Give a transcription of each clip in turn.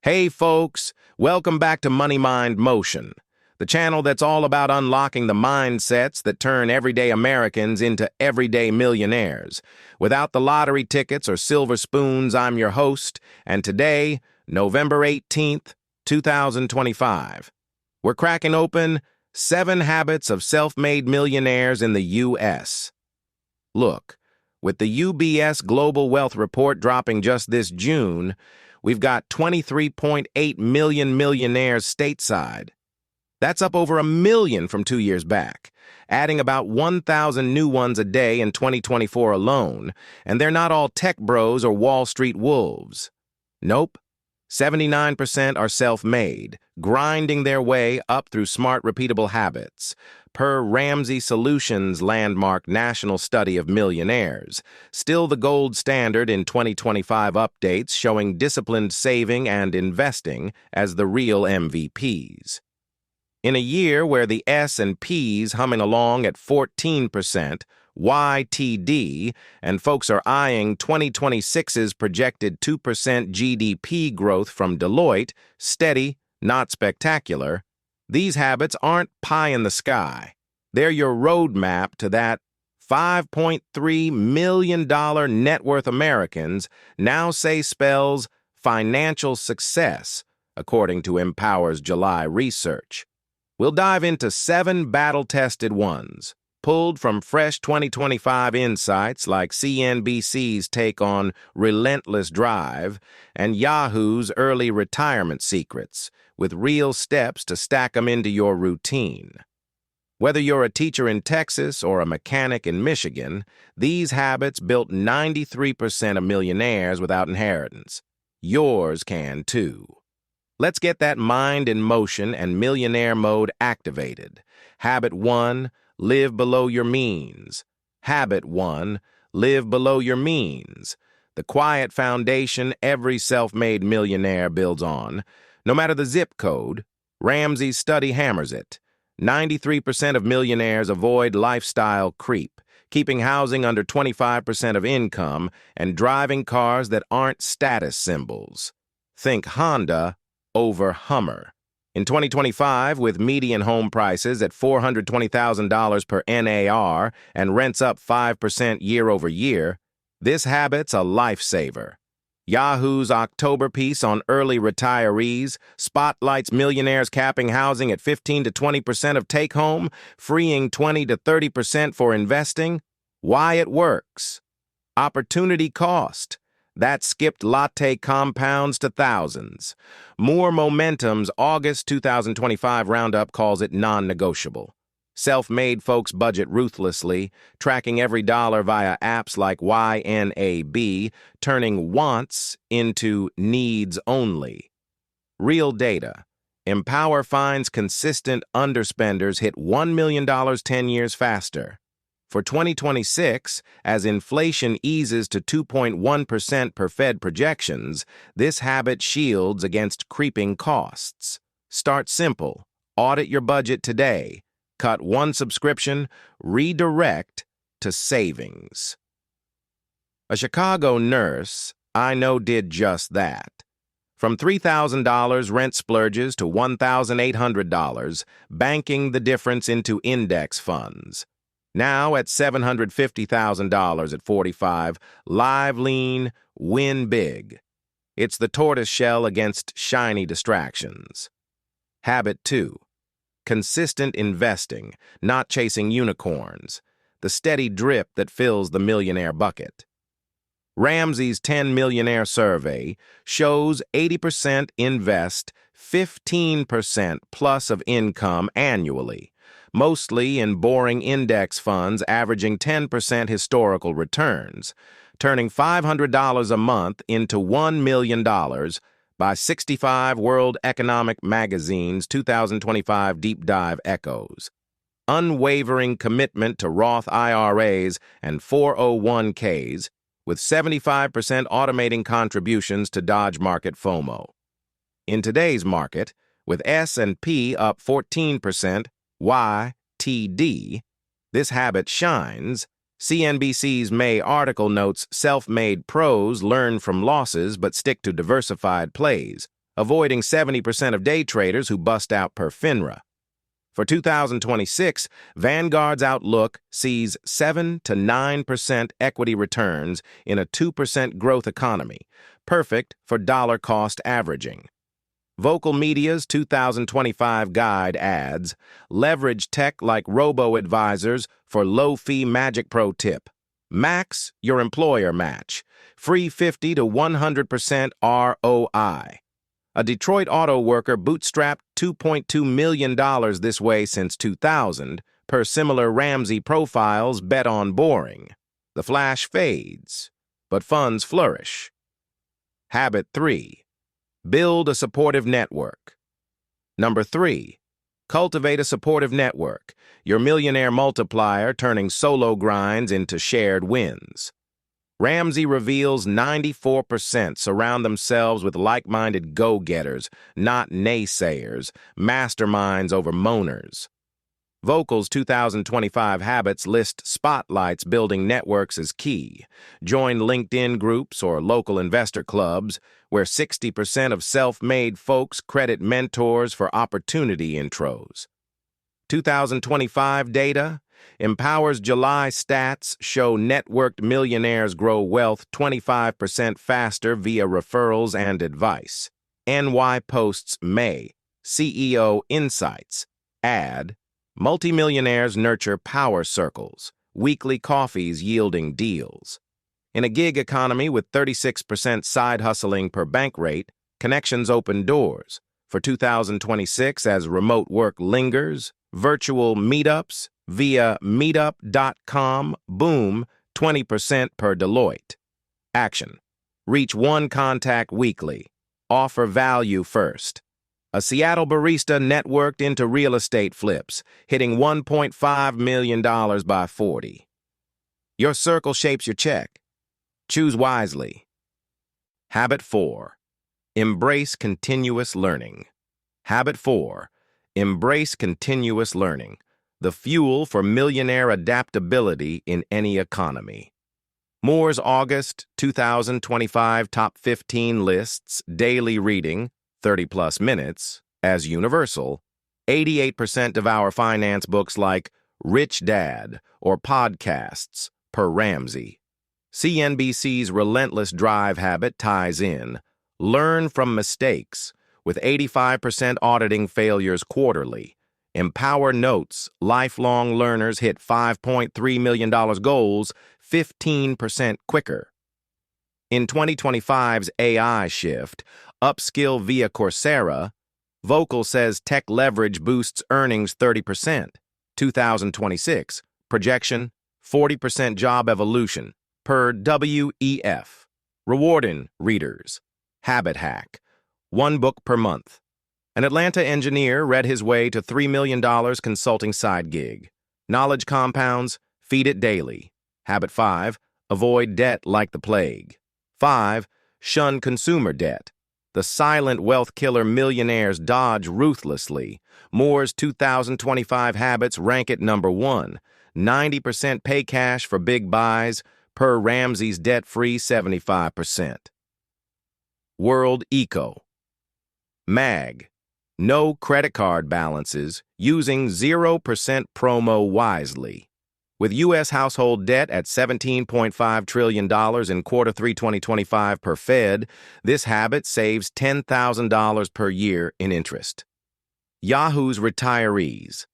Hey folks, welcome back to Money Mind Motion, the channel that's all about unlocking the mindsets that turn everyday Americans into everyday millionaires. Without the lottery tickets or silver spoons, I'm your host, and today, November 18th, 2025, we're cracking open 7 Habits of Self-Made Millionaires in the U.S. Look, with the UBS Global Wealth Report dropping just this June, we've got 23.8 million millionaires stateside. That's up over 1 million from 2 years back, adding about 1,000 new ones a day in 2024 alone, and they're not all tech bros or Wall Street wolves. Nope. 79% are self-made, grinding their way up through smart, repeatable habits, per Ramsey Solutions' landmark national study of millionaires, still the gold standard in 2025 updates showing disciplined saving and investing as the real MVPs. In a year where the S&P's humming along at 14%, YTD, and folks are eyeing 2026's projected 2% GDP growth from Deloitte, steady, not spectacular, these habits aren't pie in the sky. They're your roadmap to that $5.3 million net worth Americans now say spells financial success, according to Empower's July research. We'll dive into 7 battle-tested ones, pulled from fresh 2025 insights like CNBC's take on relentless drive and Yahoo's early retirement secrets, with real steps to stack them into your routine. Whether you're a teacher in Texas or a mechanic in Michigan, these habits built 93% of millionaires without inheritance. Yours can too. Let's get that mind in motion and millionaire mode activated. Habit 1, live below your means. Habit 1, live below your means. The quiet foundation every self-made millionaire builds on. No matter the zip code, Ramsey's study hammers it. 93% of millionaires avoid lifestyle creep, keeping housing under 25% of income and driving cars that aren't status symbols. Think Honda over Hummer. In 2025, with median home prices at $420,000 per NAR and rents up 5% year over year, this habit's a lifesaver. Yahoo's October piece on early retirees spotlights millionaires capping housing at 15 to 20% of take-home, freeing 20 to 30% for investing. Why it works. Opportunity cost. That skipped latte compounds to thousands. More Momentum's August 2025 roundup calls it non-negotiable. Self-made folks budget ruthlessly, tracking every dollar via apps like YNAB, turning wants into needs only. Real data. Empower finds consistent underspenders hit $1 million 10 years faster. For 2026, as inflation eases to 2.1% per Fed projections, this habit shields against creeping costs. Start simple. Audit your budget today. Cut one subscription, redirect to savings. A Chicago nurse I know did just that. From $3,000 rent splurges to $1,800, banking the difference into index funds. Now at $750,000 at 45, live lean, win big. It's the tortoise shell against shiny distractions. Habit 2. Consistent investing, not chasing unicorns. The steady drip that fills the millionaire bucket. Ramsey's 10 Millionaire survey shows 80% invest 15% plus of income annually, mostly in boring index funds averaging 10% historical returns, turning $500 a month into $1 million by 65 World Economic Magazine's 2025 Deep Dive Echoes. Unwavering commitment to Roth IRAs and 401ks, with 75% automating contributions to dodge market FOMO. In today's market, with S&P up 14%, YTD, this habit shines. CNBC's May article notes self-made pros learn from losses but stick to diversified plays, avoiding 70% of day traders who bust out per FINRA. For 2026, Vanguard's outlook sees 7 to 9% equity returns in a 2% growth economy, perfect for dollar-cost averaging. Vocal Media's 2025 guide adds, leverage tech like robo-advisors for low-fee Magic Pro tip. Max your employer match. Free 50 to 100% ROI. A Detroit auto worker bootstrapped $2.2 million this way since 2000, per similar Ramsey profiles bet on boring. The flash fades, but funds flourish. Habit 3. Build a supportive network. Number 3. Cultivate a supportive network, your millionaire multiplier turning solo grinds into shared wins. Ramsey reveals 94% surround themselves with like-minded go-getters, not naysayers, masterminds over moaners. Vocal's 2025 habits list spotlights building networks as key. Join LinkedIn groups or local investor clubs, where 60% of self-made folks credit mentors for opportunity intros. 2025 data: Empower's July stats show networked millionaires grow wealth 25% faster via referrals and advice. NY Post's May CEO Insights add, multimillionaires nurture power circles, weekly coffees yielding deals. In a gig economy with 36% side hustling per bank rate, connections open doors. For 2026, as remote work lingers, virtual meetups via meetup.com boom 20% per Deloitte. Action: reach one contact weekly. Offer value first. A Seattle barista networked into real estate flips, hitting $1.5 million by 40. Your circle shapes your check. Choose wisely. Habit 4. Embrace continuous learning. Habit 4. Embrace continuous learning, the fuel for millionaire adaptability in any economy. Moore's August 2025 Top 15 lists daily reading, 30-plus minutes, as universal. 88% of our finance books like Rich Dad or podcasts per Ramsey. CNBC's relentless drive habit ties in. Learn from mistakes, with 85% auditing failures quarterly. Empower notes lifelong learners hit $5.3 million goals 15% quicker. In 2025's AI shift, upskill via Coursera, Vocal says tech leverage boosts earnings 30%. 2026, projection, 40% job evolution, per WEF. Rewarding readers. Habit hack, 1 book per month. An Atlanta engineer read his way to $3 million consulting side gig. Knowledge compounds, feed it daily. Habit 5, avoid debt like the plague. 5, shun consumer debt. The silent wealth killer millionaires dodge ruthlessly. Moore's 2025 habits rank at number 1. 90% pay cash for big buys, per Ramsey's debt-free 75%. World Eco. MAG. No credit card balances, using 0% promo wisely. With U.S. household debt at $17.5 trillion in Q3 2025 per Fed, this habit saves $10,000 per year in interest. Yahoo's retirees.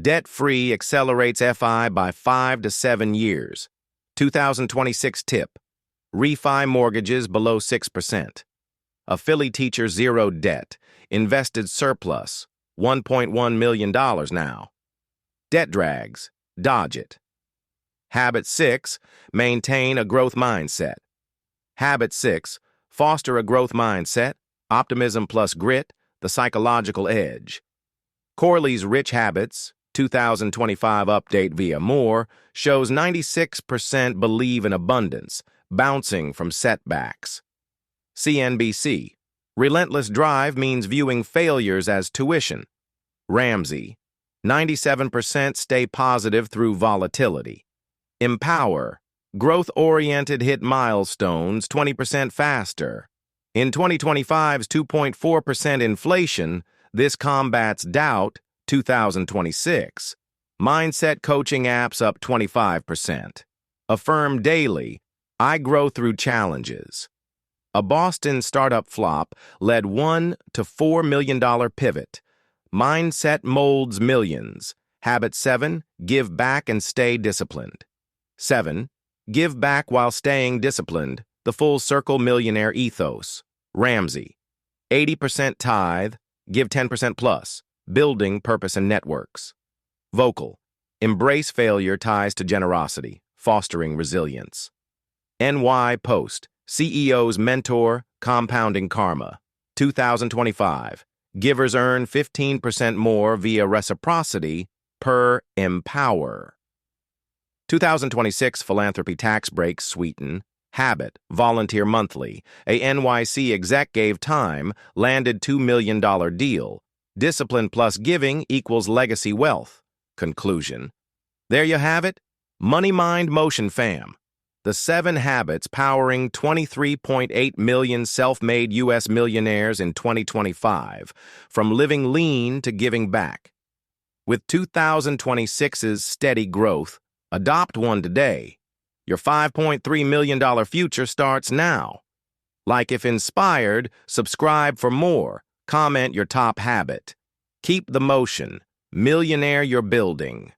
Debt-free accelerates FI by 5 to 7 years. 2026 tip. Refi mortgages below 6%. A Philly teacher zero debt. Invested surplus. $1.1 million now. Debt drags. Dodge it. Habit 6. Maintain a growth mindset. Habit 6. Foster a growth mindset. Optimism plus grit. The psychological edge. Corley's Rich Habits, 2025 update via Moore, shows 96% believe in abundance, bouncing from setbacks. CNBC. Relentless drive means viewing failures as tuition. Ramsey. 97% stay positive through volatility. Empower. Growth-oriented hit milestones 20% faster. In 2025's 2.4% inflation, this combats doubt. 2026. Mindset coaching apps up 25%. Affirm daily, I grow through challenges. A Boston startup flop led $1 to $4 million pivot. Mindset molds millions. Habit 7, give back and stay disciplined. 7. Give back while staying disciplined. The full circle millionaire ethos. Ramsey. 80% tithe, give 10% plus. Building purpose and networks. Vocal. Embrace failure ties to generosity, fostering resilience. NY Post. CEO's mentor, compounding karma. 2025. Givers earn 15% more via reciprocity per empower. 2026 philanthropy tax breaks sweeten. Habit, volunteer monthly. A NYC exec gave time, landed $2 million deal. Discipline plus giving equals legacy wealth. Conclusion. There you have it. Money Mind Motion fam. The 7 habits powering 23.8 million self-made U.S. millionaires in 2025, from living lean to giving back. With 2026's steady growth, adopt one today. Your $5.3 million future starts now. Like if inspired, subscribe for more. Comment your top habit. Keep the motion. Millionaire you're building.